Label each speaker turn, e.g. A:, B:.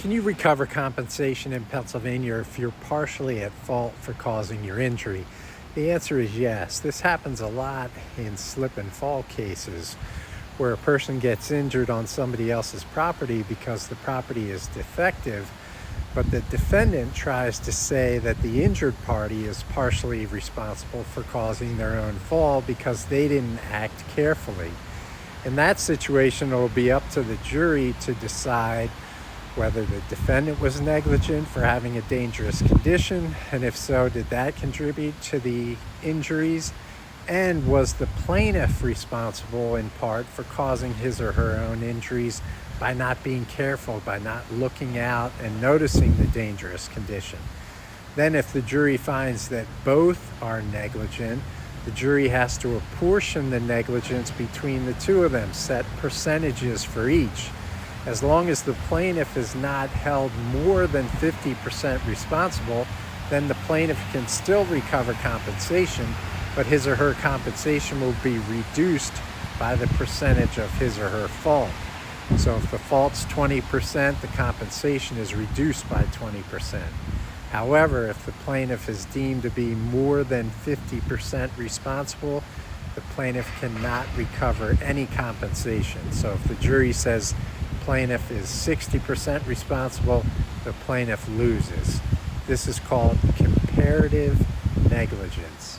A: Can you recover compensation in Pennsylvania if you're partially at fault for causing your injury? The answer is yes. This happens a lot in slip and fall cases where a person gets injured on somebody else's property because the property is defective, but the defendant tries to say that the injured party is partially responsible for causing their own fall because they didn't act carefully. In that situation, it'll be up to the jury to decide whether the defendant was negligent for having a dangerous condition, and if so, did that contribute to the injuries? And was the plaintiff responsible in part for causing his or her own injuries by not being careful, by not looking out and noticing the dangerous condition? Then if the jury finds that both are negligent, the jury has to apportion the negligence between the two of them, set percentages for each. As long as the plaintiff is not held more than 50% responsible, then the plaintiff can still recover compensation, but his or her compensation will be reduced by the percentage of his or her fault. So if the fault's 20%, the compensation is reduced by 20%. However, if the plaintiff is deemed to be more than 50% responsible, the plaintiff cannot recover any compensation. So if the jury says plaintiff is 60% responsible, the plaintiff loses. This is called comparative negligence.